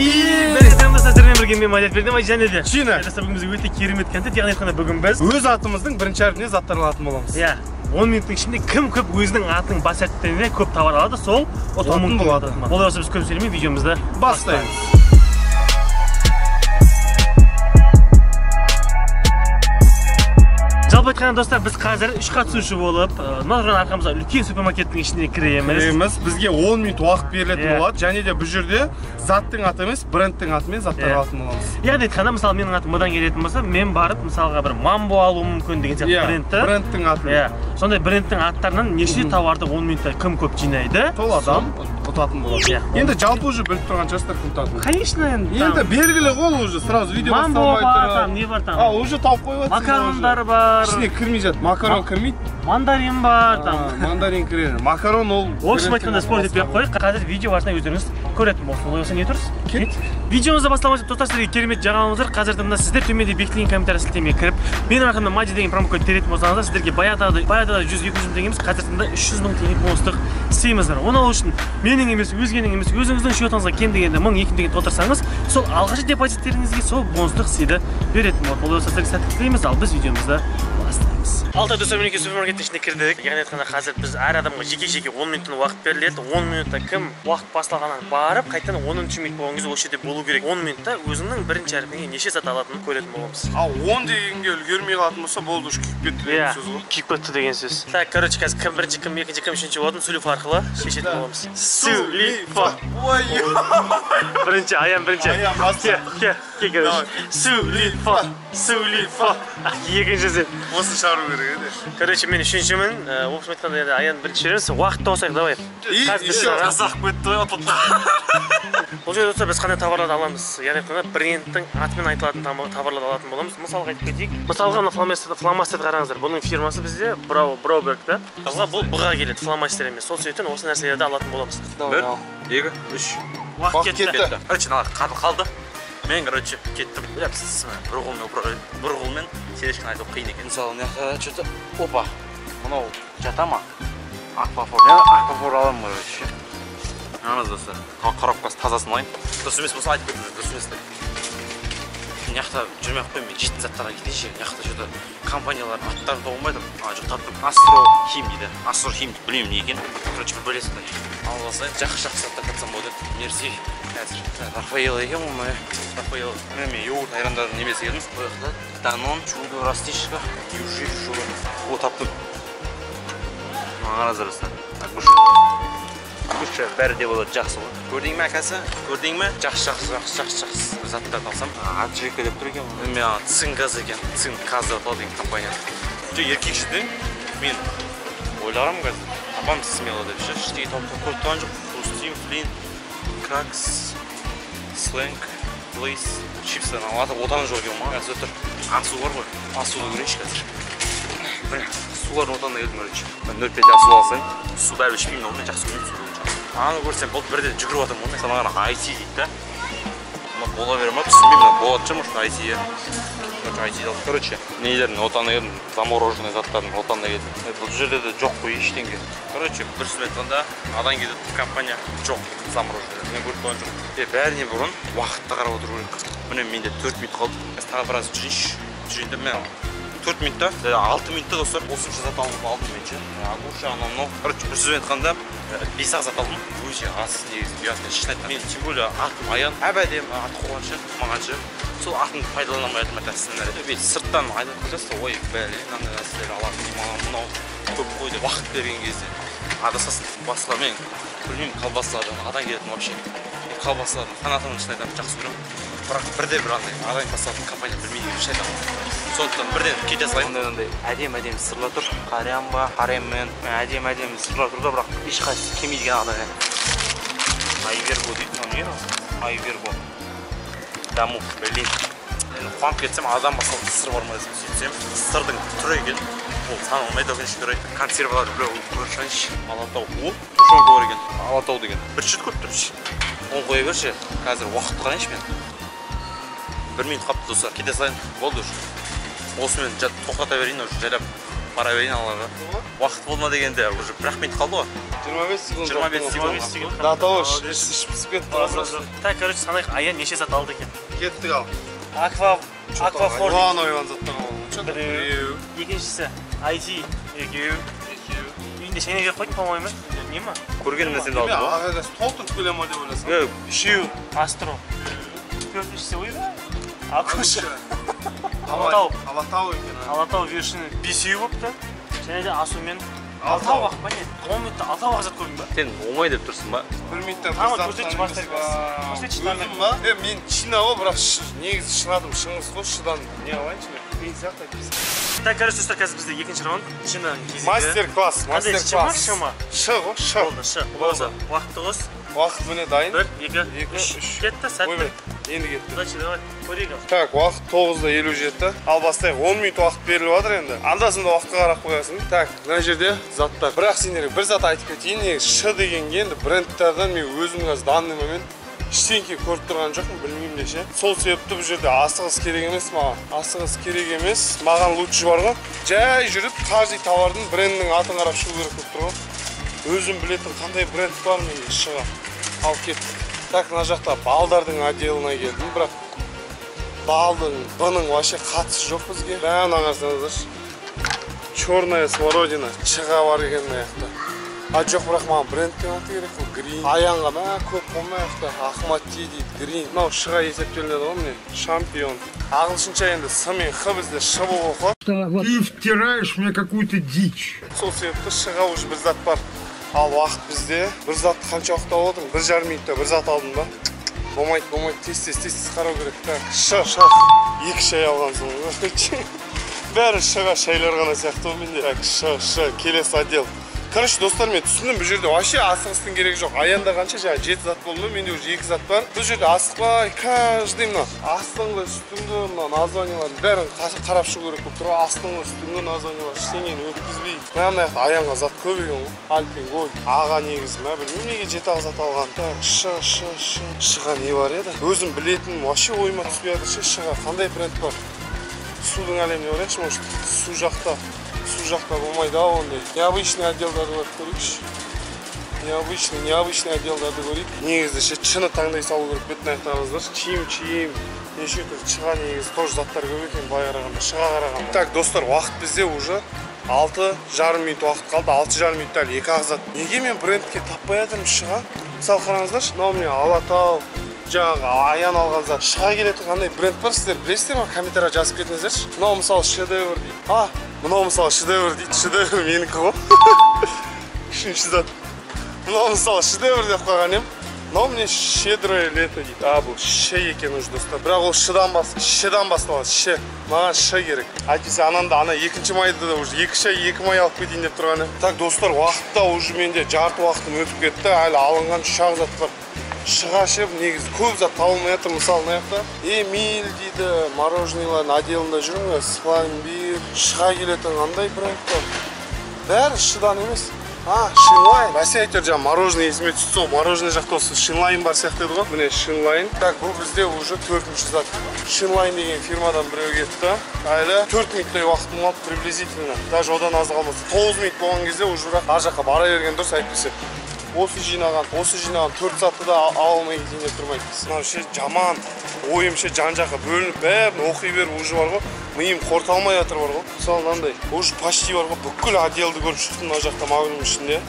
Сіздермен бірге мен Мадият Бердім және де Чина. Бүгін бізге өте керемет контент, яғни айтқанда бүгін біз өз атымыздың бірінші әрпіне заттар алатын боламыз. Иә, 10 минуттың ішінде кім көп өзінің атының бас әріптеріне көп товар алады, сол ұтылым болады. Ол осы біз көп сөйлемей видеомызды бастаймыз. Жалпы айтқанда достар, біз қазір 3 қатысушы болып, мына арқамызда үлкен супермаркеттің ішіне кіреміз. Бізге 10 минут уақыт берілетін болады, және де бұл жерде заттың аты емес, брендтің атымен заттар алатын боламыз. Яғни айтқанда, мысалы менің атым мыдан келетін болса, мен барып, мысалға бір мамбо алуым мүмкін деген сияқты брендтің атымен. Сондай брендтің аттарынан неше товарды 10 минутта кім көп жинайды, сол адам ұтатын болады. Енді жалпы уже біліп тұрған жастар ұтатын. Конечно, енді белгілі ғой уже сразу видео мамбо бар, там не бар там. Уже тауып қойып жатсың. Макарондар бар. Ішіне кірмей жатыр. Макарон кірмейді. Мандарин бар там. Мандарин кіреді. Макарон ол. В общем айтқанда спорт етпей қойып, қазір видео барысында өздеріңіз көретін болсын. Олай болса не тұрсыз? Кет. Видеомызды бастамас достар, сіздерге керемет жаңалығымыз бар. Қазірде мына сіздер төменде бекітілген комментарий сілтемеге кіріп, менің арқамда Мади деген промокод теретін болсаңыздар, сіздерге баяғыда 100-200 теңгеміз, қазірде 300 мың теңге бонустық сыйымыз бар. Оны алу үшін менің емес, өзгенің емес, өзіңіздің счетыңызға кем дегенде 1000-2000 теңге толтырсаңыз, сол алғашқы депозиттеріңізге сол бонустық сыйды беретін болады. Ол болса сіздерге сәттілік тілейміз, ал біз видеомызды бастаймыз. Алтай достар, мінекей супермаркеттің ішіне кірдік. Яғни айтқанда қазір біз әр адамға жеке-жеке 10 минуттан уақыт беріледі. 10 минутта кім уақыт басталғаннан барып, қайтадан 10-ші минут болған кезде осы жерде болу керек. 10 минутта өзіңнің бірінші әрпіне неше зат алатынын көретін боламыз. Ал 10 дегенге үлгермей қалатын болса, болды, уж күйіп кетті деген сөз ғой. Күйіп кетті деген сөз. Так, короче, қазір кім бірінші, кім екінші, кім үшінші болатын Сулифа арқылы шешетін боламыз. Сулифа. Ой. Бірінші, Аян бірінші. Сулифа. Екіншісі. Осы шығару керек еді. Короче, мен үшіншімін. В общем айтқанда Аян бірінші жүрміз. Уақытты қосайық, давай. Еще қазақ кетті ғой ототқа. Бұл жерде достар, біз қандай товарларды аламыз? Яғни айтқанда брендтің атымен айтылатын товарларды алатын боламыз. Мысалға айтып кетейік. Мысалға фломастерді қараңыздар. Бұның фирмасы бізде Брауберг да. Бұл бұға келеді, фломастер емес. Сол себептен осы нәрселерді алатын боламыз. 1, 2, 3. Уақыт кетті. Короче, қалды. Мен, короче, кеттім. Біләпсіз, бір қолмен серешкен айтып қиын екен. Мысалы, мына жақта что-то, опа, мынау жата ма? Аквафор. Мен аквафор аламын, короче. Аңыз достар, коробкасы тазасын алайын. Дұрыс емес болса айтып кетіңіз, дұрыс емес. Мына жақта жүрмей қоймын, мен жетін заттарға кетейінші. Мына жақта что-то компаниялардың аттарын табылмайды. Жоқ таптым. Астрохим дейді. Астрохим білмеймін не екен. Короче, бір бөлесін да. Алып алсайын, жақсы заттар тапсам болады. Мерси. Қазір Рафаэл екен ғой. Рафаэл. Мен йогурт айрандардың немесі едім. Бұл жақта Данон, чудо растишка, южи шуга. О, таптым. Маған азыр достар. Күші бәрі де болады, жақсы болады. Көрдің ме әкесі? Көрдің ме? Жақсы. Заттарды алсам, Аджика деп тұр екен. Мен Цинказ екен. Цинказ деп алды екен компания. Еркек жеді, мен ойлағам қазір. Апам смело деп ше, іштегі тауып көріп тұрған жоқ. Хрустим, флин, кракс, сленг, плейс, чипстан алады. Отаны жоқ екен ма? Қазір тұр. Асу бар ғой. Асуды көрейінші қазір. Сулардың отанына келдім өрінші. 0,5 асу алсайын. Су бәрі ішпеймін, онымен жақсы көрмеймін. Аны көрсем, бұл бірде жүгіріп атым оны. Санағана IT дейді да. Мұна бола бере ма? Түсінбеймін, болады жа может IT-е. IT алды. Короче, нелердің отанына келдім, замороженный заттардың отанына келдім. Бұл жерде де жоқ қой ештеңге. Короче, бір сөз айтқанда, адан келді компания жоқ замороженный. Мен көріп тұрған жоқ. Бәріне бұрын уақытты қарап отыру керек. Міне менде 4 минут қалды. Тағы біраз жүрейін мен 4 минутта, 6 минутта достар, осынша зат алдым мен ше. Агуша, анау. Короче, бір сөз айтқанда, 5-ақ зат алдым. Өте аз негізі ұятмен шешін айтқан. Мен тем более атым Аян, әбәдем ат қойғанша, мағанша. Сол атымды пайдаланамай айтым әтәсінлер. Сырттан айдап көрсесті, ой, бәле, мынандай нәрселер алатын, мынау көп қой деп уақыт берген кезде. Адасасын, басылар мен, білмеймін, қалбасылардан адан келетін вообще. Қалбасылардың фанатының ішін айтамын, жақсы көремін. Бірақ бірде бір андай адан басталатын компания білмейді деп айтамын. Сондықтан бірден кете салайын. Ондай әдем сырлар тұр. Қарям ба, қареммен. Әдем сырлар тұр да, бірақ ешқайсысы келмейді ағдай. Айверго дейді, не ол? Айверго. Даму, блин. Қуанып кетсем, адам басалды сыр бар ма десем, сөйтсем, сырдың түрі екен. Ол танылмайды өкінішке орай. Консервалар біреу көрші. Алатау. О, шоң көрер екен. Алатау деген. Бір шүт көріп тұршы. Оны қоя берші. Қазір уақытты қарайыншы мен. 1 минут қапты достар. Кете салайын. Болды уже. Осымен тоқтата берейін, уже жайлап бара берейін алға. Уақыт болма дегенде уже 1 минут қалды ғой. 25 секунд. 25 секунд. Да, того ішіп кетті. Так, короче, санайық, Аян неше зат алды екен? Кеттік ал. Аквафор. Ойған заттар алды. Біреу. Екіншісі, IT. Екеу. Үйінде шене беріп қойдың, по-моему. Не ма? Көрген нәрсені алды ғой. Ағайдас толтырып келе ма деп ойласың? Үшеу. Астро. Төртіншісі ойға? Акуша. Алатау екен. Алатау вершины 5-еу болыпты. Және де Асумен Алтау ақ па не? 10 минутта Алтау ақ зат көрдің ба? Сен оңай деп тұрсың ба? 1 минуттан Ама көрсетші мастер-класс. Көрдім ба? Мен шина ғой, бірақ негізі шынадым, шыңыз ғой, шыдан не алайыншы мен? Мен сияқты айтпейсің. Так, короче, достар, қазір бізде екінші раунд. Шынаның кезегі. Мастер-класс, мастер-класс. Шы ма? Шы ғой, шы. Болды, шы. Болды. Уақытты қос. Уақыт міне дайын. 1, 2, 3. Кетті, сәтті. Енді кетті. Удачи, давай. Көрейік. Так, уақыт 9:57. Ал бастайық, 10 минут уақыт беріліп жатыр енді. Анда-санда уақытқа қарап қоясың. Так, мына жерде заттар. Бірақ сендерге бір зат айтып кетейін. Негізі шы дегенге енді брендтерден мен өзім қазір данный момент ештеңке көріп тұрған жоқпын, білмеймін де ше. Сол себепті бұл жерде асығыс керек емес маған. Асығыс керек емес. Маған лучше бар ғой. Жай жүріп, каждый товардың брендінің атын қарап шығу керек болып тұр ғой. Өзім білетін қандай бренд бар менде шыға. Ал кеттік. Так, мына жақта балдардың отделына келдім, бірақ балдың, бұның вообще қатысы жоқ бізге. Бәрін аңғарсаңыздаршы. Черная смородина шыға бар екен мына жақта. Жоқ, бірақ маған брендтен аты керек қой, Green. Аянға мә көп болмай жақта. Ахмад Тиди, Green. Мынау шыға есептелінеді ғой міне. Шампион. Ағылшынша енді С мен Х бізде Ш болып оқы. Ты втираешь мне какую-то дичь. Сол себепті шыға уже бір зат бар. Ал уақыт бізде. Бір затты қанша уақыт алып отырмын? 1,5 минутта бір зат алдым ба? Болмайды, тез қарау керек. Так, Ш. 2 шай алғансың ғой. Бәрі Шға шайлар ғана сияқты ғой менде. Так, Ш. Келесі отдел. Короче, достар, мен түсіндім, бұл жерде вообще асығыстың керегі жоқ. Аянда қанша жаңа 7 зат болды ма, менде уже 2 зат бар. Бұл жерде асықпай, каждый мына астыңғы, үстіңгі, мына названияларын бәрін қарап шығу керек болып тұр. Астыңғы, үстіңгі названиялар ештеңені өткізбей. Мына аянға зат көп екен ғой. Альпин, Голь, аға негізі, мә білмеймін неге 7 зат алған. Так, Шға не бар еді? Өзім білетін вообще ойыма түспей жатыр ше, Шға қандай бренд бар? Судың әлеміне барайықшы, может, су жақта болмайды ау ондай. Необычный отделдарды барып көрейікші. Необычный отделдарды көрейік. Негізді ше чыны таңдай салу керек бетін аяқтарыңыздар. Чиім, неше түрлі шыға негізі тоже заттар көп екен былай қарағанда, шыға қарағанда. Так, достар, уақыт бізде уже 6,5 минут уақыт қалды. 6,5 минутта 2 ақ зат. Неге мен брендке таппай жатырмын шыға? Мысалы қараңыздаршы, мынау міне Алатау, жаңағы Аян алған зат. Шыға келетін қандай бренд бар сіздер білесіздер ма? Комментария жазып кетіңіздерші. Мынау мысалы шедевр дейді. Мынау мысалы шедевр дейді. Шедевр менікі ғой. Үшінші зат. Мынау мысалы шедевр деп қойған ем. Мынау міне щедрое лето дейді. Бұл ше екен уже достар. Бірақ ол шедан басталады. Ше. Маған ше керек. Әйтпесе ананда ана 2 майда да уже 2 шай 2 май алып кетейін деп тұрған ем. Так, достар, уақытта уже менде жарты уақытым өтіп кетті. Әлі алынған 3 зат бар. Шыға шеп, негізі көп зат табылмай жатыр. Мысалы мына жақта Эмиль дейді, мороженыйлардың отделында жүрмін ғой, Пломбир. Шыға келетін қандай бренд бар? Бәрі Шыдан емес. Шинлайн. Бәсе әйтеуір жаңа мороженый есіме түсті сол. Мороженый жақта осы Шинлайн бар сияқты еді ғой. Міне Шинлайн. Так, бұл бізде уже 4-ші зат. Шинлайн деген фирмадан біреу кетті. Әлі 4 минуттай уақытым алды приблизительно. Даже одан аз қалмады. 9 минут болған кезде уже ар жаққа бара берген дұрыс әйтпесе. Осы жинаған 4 затты да алмай кетейін деп тұрмайды. Мынау ше жаман. Ойым ше жан-жаққа бөлініп бәрін оқи беріп уже бар ғой. Миым қорыталмай жатыр бар ғой. Мысалы мынандай. Уже почти бар ғой. Бүкіл отделді көріп шықтым мына жақта магнум ішінде.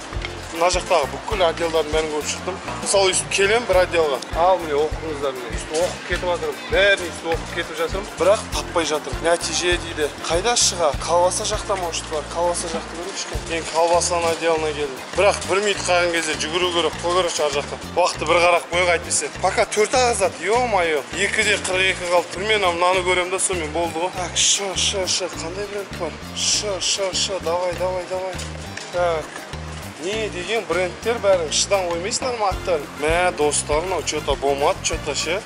Мына жақтағы бүкіл отделдардың бәрін көріп шықтым. Мысалы өйстіп келем бір отделға. Ал міне оқыңыздар міне. Өйстіп оқып кетіп жатырмын. Бәрін өйстіп оқып кетіп жатырмын. Бірақ таппай жатырмын. Нәтиже дейді. Қайда Шыға? Колбаса жақта может бар. Колбаса жақты көрейікші. Мен колбасаның отделына келдім. Бірақ 1 минут қалған кезде жүгіру керек. Қой короче ар жаққа. Уақытты бір қарап қойға айтпесе. Пока 4 ақ зат. Ё-моё. 2-де 42 қалды. Примерно мынаны көрем да сонымен болды ғой. Так, Ш. Қандай бренд бар? Ш. Давай. Так. Не деген брендтер бәрін Шыдан қоймайсыңдар ма аттарын? Мә, достар, мынау что-то болмады, что-то ше.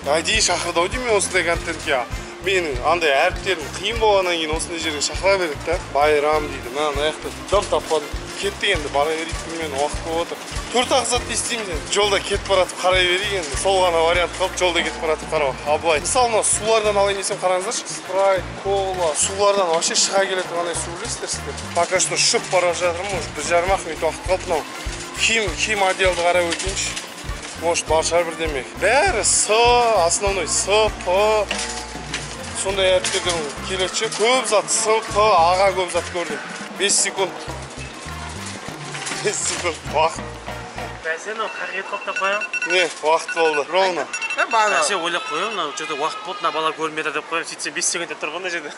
Әдейі шақырдау деймін осындай контентке. Менің андай әріптерім қиын болғаннан кейін осындай жерге шақыра береді да. Байрам дейді. Мә, аяқта дым таппадым. кеттік енді бара берейік мен уақыт болып отыр. 4 ақ затты істейміз енді. Жолда кетіп баратып қарай берейік енді. Сол ғана вариант қалып жолда кетіп баратып қарау. А былай. Мысалы мына сулардан алайын десем қараңыздаршы. Спрайт, кола, сулардан вообще шыға келетін қандай су білесіздер сіздер. Пока что шөп бара жатырмын, уже 1,5 минут уақыт қалды. Мынау хим отделді қарап өтейінші. Может бар шығар бірдеме. Бәрі С, основной С, П. Сондай әріптерден келеді. Көп зат С, П, аға көп зат көрдім. 5 секунд. 5 секунд уақыт. Сен қағиет қалып қоям. Не, уақыт болды. Ровно. Сен ойлап қоям, мынау что-то уақыт болды, мына бала көрмеді деп қоям. Сөйтсем 5 секунд деп тұр ғой мына жерде.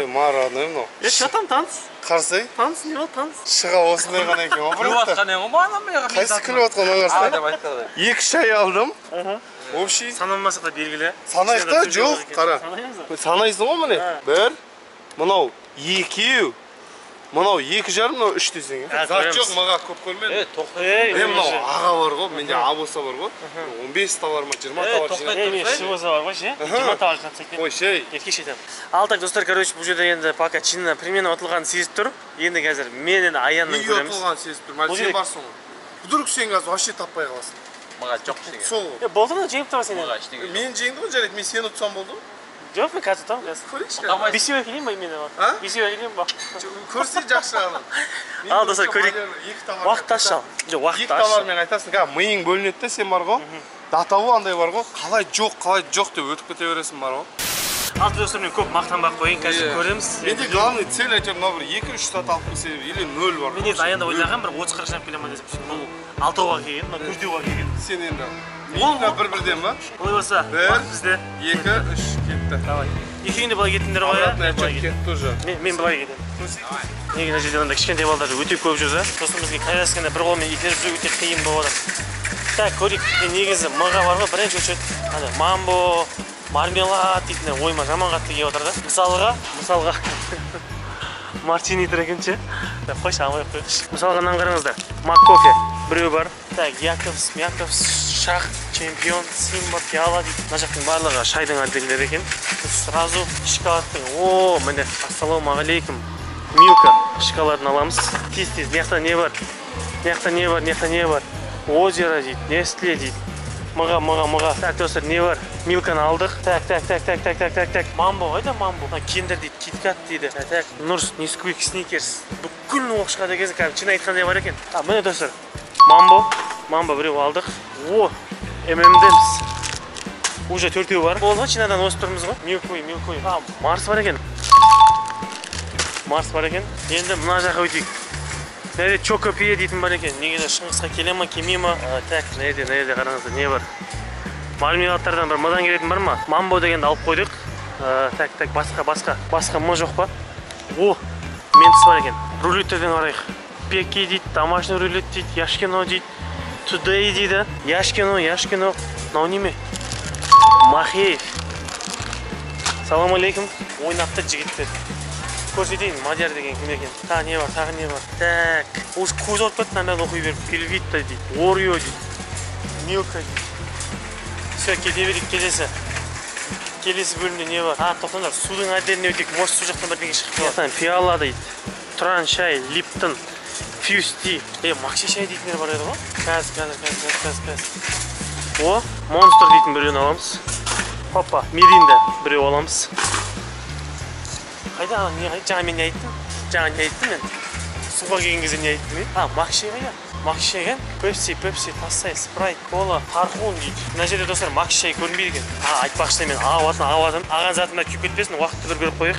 Марадный мынау. Что там таныс? Қарсай? Таныс не болды таныс? Шыға осындай ғана екен. Күліп атқан ең ғой, қайсы күліп атқан оңарсай? 2 шай алдым. Общий. Санамасақ та белгілі. Санайық та, жоқ, қара. Санайсың ғой міне. 1, мынау 2, мынау 2,5, мынау 3 десең. Зат жоқ, маға көп көрмедім. Мынау аға бар ғой, менде абоса бар ғой. 15 та бар ма, 20 та бар. Шивоза бар ғой, ше? 20 та бар қатсақ. Ой, шей. Еркеш етем. Ал так, достар, короче, бұл жерде енді пока чинна примерно отылғанын сезіп тұр. Енді қазір мен енді Аяннан көреміз. Неге отылғанын сезіп тұр? Мәл сен барсың ғой. Вдруг сен қазір вообще таппай қаласың. Маға жоқ деген. Сол ғой. Болды ма, жеңіп тұр сен? Мен жеңді ғой, жарайды, мен сені ұтсам болды ғой. Жоқ, мен қазір тұтам. Көрейікші. Бесеуге келейін ба мен? Бесеуге келейін ба? Көрсе жақсы ғалым. Ал достар, көрейік. Уақыт ташал. Жоқ, уақыт ташал. 2 товармен айтасың, миың бөлінеді де, сен бар ғой. Датабу андай бар ғой, қалай жоқ деп өтіп кете бересің бар ғой. Ал достар, мен көп мақтанбақ қойын, қазір көреміз. Менде главный цель айтып, мына бір 2-3 сат алып келсе, или 0 бар. Мен Аянда ойлаған бір 30-40 шарап келем деп сөйтіп, бұл 6-ға келген, мына 4-ға келген. Сен енді. Ол бір-бірден ба? Олай болса, уақыт бізде. 2, 3 кетті. Давай. Екеуінде былай кеттіңдер ғой, Обратный отчет кетті уже. Мен былай кетем. Неге мына жерде андай кішкентай балдар өте көп жүрді. Сосын бізге қайрасқанда бір қолмен итеріп жүру өте қиын болып жатыр. Так, көрейік. Негізі мыға бар ғой, бірінші очередь. Андай мамбо, мармелад дейтін ойыма жаман қатты келіп отыр да. Мысалға мартини тұр екен ше. Қойшы, алмай қойшы. Мысалға мынаны қараңыздар. Маккофе біреу бар. Так, Яковс, Шах, Чемпион, Симба, Пиала дейді. Мына жақтың барлығы шайдың альбегілер екен. Сразу шоколадтың. О, міне, ассалаумағалейкум. Милка шоколадын аламыз. Тез-тез. Мияқта не бар? Мияқта не бар? Озеро дейді, Нестле дейді. Мыға. Так, достар, не бар? Милканы алдық. Так. Мамбо, қайда мамбо? Кендер дейді, киткат дейді. Так, Нурс, Несквик, Сникерс. Бүкіл оқып шығады кезі, кәдімгі айтқандай бар екен. Міне достар, мамбо біреу алдық. О, ММДМС. Уже 4-еу бар. Болды ма, чинадан осып тұрмыз ғой? Милкой. Марс бар екен. Енді мына жаққа өтейік. Нәрде Чокопия дейтін бар екен. Неге де Шыңғысқа келе ма, келмей ма? Так, нәрде қараңыздар, не бар? Мармеладтардан бір мыдан келетін бар ма? Мамбо дегенді алып қойдық. Так, басқа мы жоқ па? О, ментіс бар екен. Рулеттерден қарайық. Пеки дейді, домашний рулет дейді, Яшкино дейді, Today дейді. Яшкино. Мынау неме? Махеев. Салам алейкум. Ойнапты жігіттер. Көрсетейін, Мадияр деген кім екен. Тағы не бар? Так, осы көз алып кетті, мынаны оқи беріп. Пельвитта дейді, Орео дейді, Милка дейді. Все, кете берейік келесі бөлімде не бар? Тоқтаңдар, судың отделіне өтейік. Может, су жақтан бірдеңе шығып қалады. Пиала дейді, Туран шай, Липтон, Фьюсти. Макси шай дейтіндер бар еді ғой? Қазір. О, Монстр дейтін біреуін аламыз. Хоппа, Миринда біреу аламыз. Қайда, жаңа мен не айттым мен? Суға келген кезде не айттым мен? Макси қайда? Макси шай, Пепси, Тассай, Спрайт, Кола, Тархун дейді. Мына жерде достар Макси шай көрінбейді екен. Айтпақшы мен ағатын. Аған затында күйіп кетпесін, уақытты бір көріп қойық.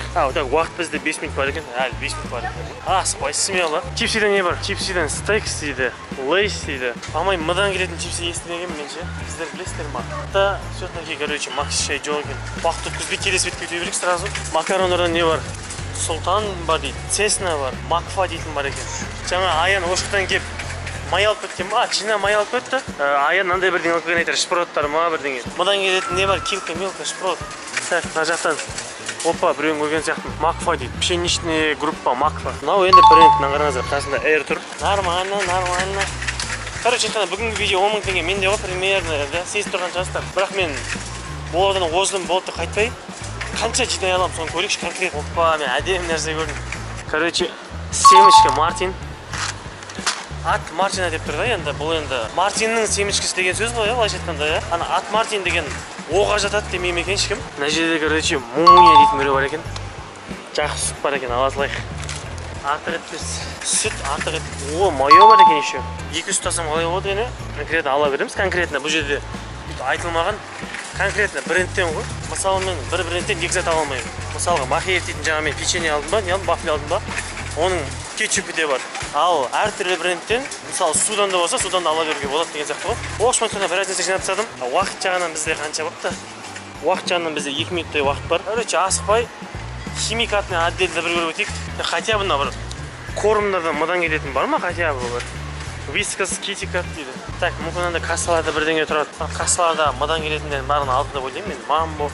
Уақыт бізде 5 минут бар екен. Әлі 5 минут бар екен. Спайсы смело. Чипсиден не бар? Чипсиден стейкс дейді, Лейс дейді. Амай мыдан келетін чипси естімеген менше. Сіздер білесіздер ма? Все-таки, короче, Макси шай жоқ екен. Уақыт өткізбей келесі бетке өте берейік сразу. Макарондардан не бар? Султан бар дейді, Цесна бар, Макфа дейтін бар екен. Жаңа Аян Ошықтан кеп май алып кеткен ба? Чина май алып кетті. Аян мынандай бірдеңе алып кеткен айтар, шпроттар ма бірдеңе. Мыдан келетін не бар? Килка, Милка, шпрот. Так, мына жақтан. Опа, біреуін көрген сияқты. Макфа дейді. Пшеничный группа Макфа. Мынау енді брендтің қараңыздар, қасында Air тұр. Нормально. Короче, бүгінгі видео 10 000 теңге менде ғой примерно, сезіп тұрған шығарсыздар. Бірақ мен бұл аудан озылым болды қайтпай. Қанша жинай аламын, соны көрейікші конкрет. Опа, мен әдемі нәрсе көрдім. Короче, семечка Мартин. ат Мартина деп тұр да енді. Бұл енді Мартиннің семечкесі деген сөз ғой, былайша айтқанда, иә. Ана ат Мартин деген оға жатады демей ме екен ешкім. Мына жерде, короче, мумия дейтін біреу бар екен. Жақсы сүт бар екен, ала салайық. Артық етпес. Сүт артық ет. О, майо бар екен еще. 200 тасам қалай болады ене? Конкретно ала береміз. Конкретно бұл жерде айтылмаған конкретно брендтен ғой. Мысалы мен бір брендтен екі зат ала алмаймын. Мысалға Махеев дейтін жаңа мен печенье алдым ба, не алдым, вафли алдым ба? Оның кетчупы де бар. Ал әртүрлі брендтен, мысалы судан да болса, судан да ала беруге болады деген сияқты ғой. Оғышым айтқанда біраз нәрсе жинап тастадым. Уақыт жағынан бізде қанша бапты? Уақыт жағынан бізде 2 минуттай уақыт бар. Короче, асықпай химикатный отделді бір көріп өтейік. Хотя бы мына бір кормдардан мыдан келетін бар ма? Хотя бы бір Whiskas, Kitty-Cat дейді. Так, мүмкін анда кассаларда бірдеңе тұрады. Кассаларда мыдан келетіндердің барын алды деп ойлаймын мен. Мамбо.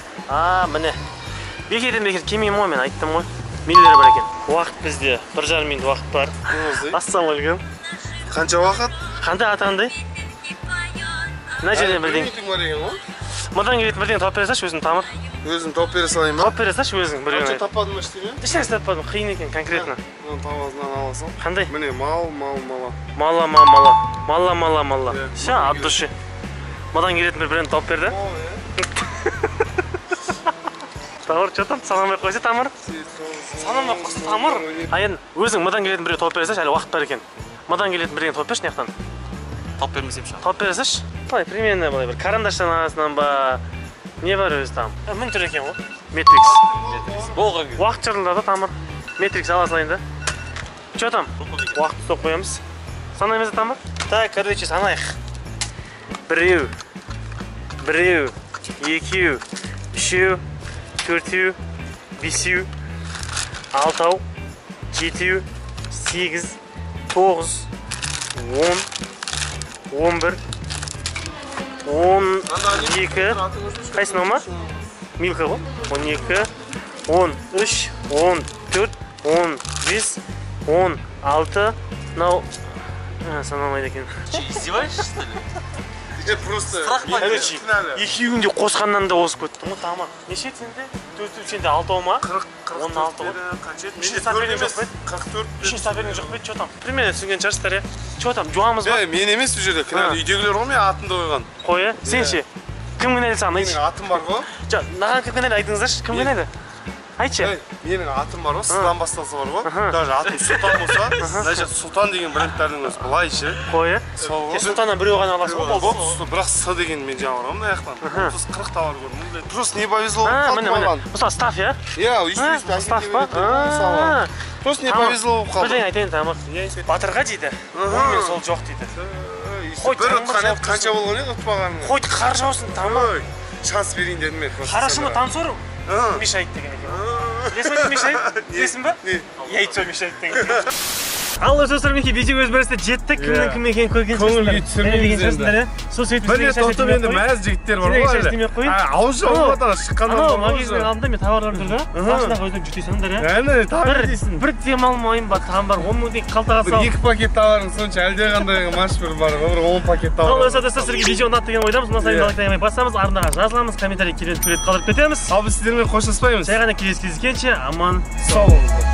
Міне. Бекерден келмеймін ғой, мен айттым ғой. Миллер бар екен. Уақыт бізде 1,5 минут уақыт бар. Ассалаумағалейкум. Қанша уақыт? Қандай атаңдай? Мына жерден бірдеңе. Мыдан келетін бірдеңе тауып бере салшы, өзім тамыр. Өзім тауып бере салайын ба? Тауып бере салшы өзің бірдеңе. Қанша таппадым ештеңе? Ешнәрсе таппадым, қиын екен конкретно. Табазынан аласың. Қандай? Міне мала. Мала. Все, от души. Мыдан келетін бір бренд тауып берді. Тамыр, что там? Санамай қойса тамыр? Санамай қойса тамыр? Енді өзің мыдан келетін біреу тауып бере салшы, әлі уақыт бар екен. Мыдан келетін бірдеңе тауып берші, неқтан? Тауып бермесем шығар. Тауып бере салшы. Былай, примерно былай бір карандаштан арасынан ба, не бар өзі там? Мың түр екен ғой. Метрикс. Болған кез. Уақыт жырылда да тамыр. Метрикс ала салайын да. Что там? Уақытты соқ қоямыз. Санаймыз да тамыр? Так, короче, санайық. Біреу, екеу, үшеу, төртеу, бесеу, алтау, жетеу, 8, 9, 10, 11, 12, қайсың ол ма? Милка ғой? 12, 13, 14, 15, 16, мынау саналмайды екен. Издеваешься, что ли? Просто Короче, екеуін де қосқаннан да озып кеттің ғой, тамыр. Неше сенде? 4 сенде 6 ма? 16 ғой. Үшінші сапердің жоқ бет? 44. Үшінші сапердің жоқ бет? Что там? Примерно түсінген шығарсыздар, иә? Что там? Жуамыз ба? Мен емес бұл жерде, кінәлі үйдегілер ғой, мен атымды қойған. Қой, иә? Сен ше? Кім кінәлі саған айтшы? Менің атым бар ғой. Маған кім кінәлі айтыңыздаршы? Кім кінәлі? Айтшы. Менің атым бар ғой, сыздан басталса бар ғой. Даже атым Сұлтан болса, значит Сұлтан деген брендтердің өзі былайшы. Қой, иә? Сұлтаннан біреу ғана аласың ғой, болды. Бірақ С деген мен жаңа барамын, мына жақтан. 30-40 товар көрдім. Просто не повезло болып қалды маған. Мысалы, став, иә? Иә, өйстіп став ба? Просто не повезло болып қалды. Бірден айтайын, тамыр. Батырға дейді, ол мен сол жоқ дейді. Бір ұтқан еді, қанша болған еді ұтпағаным. Қойды қар жаусын, тамыр. Шанс берейін дедім мен. Хорошо, танцор мешает деген екен. Білесің бе мешает? Білесің бе? Яйцо мешает деген. Алло, достар, мінекей видео өз бәрісті жеттік. Кімнің кім екенін көргенсіздер. түсірмейміз енді. Сол сөйтіп Бір тоқтым енді мәз жігіттер бар ғой әлі. Ауызша олғадан шыққандар бар ғой. Магазиннен алдым да, мен товарларым тұр да. Басындағы өзіңіп жүктей салыңдар, иә? Әне, тағы дейсің. Бір демалмайым бар, там бар, 10 мың қалтаға сал. 2 пакет товарың сонша әлде қандай машбір бар ғой, 10 пакет товар. Ал, достар, сіздерге видео ұнады деген ойдамыз. Мына сайын лайктаймай басамыз, артындағы жазыламыз, комментарий келіп қалдырып кетеміз. Ал біз сіздермен қоштаспаймыз. Жай ғана келесі кездескенше аман сау болыңыздар.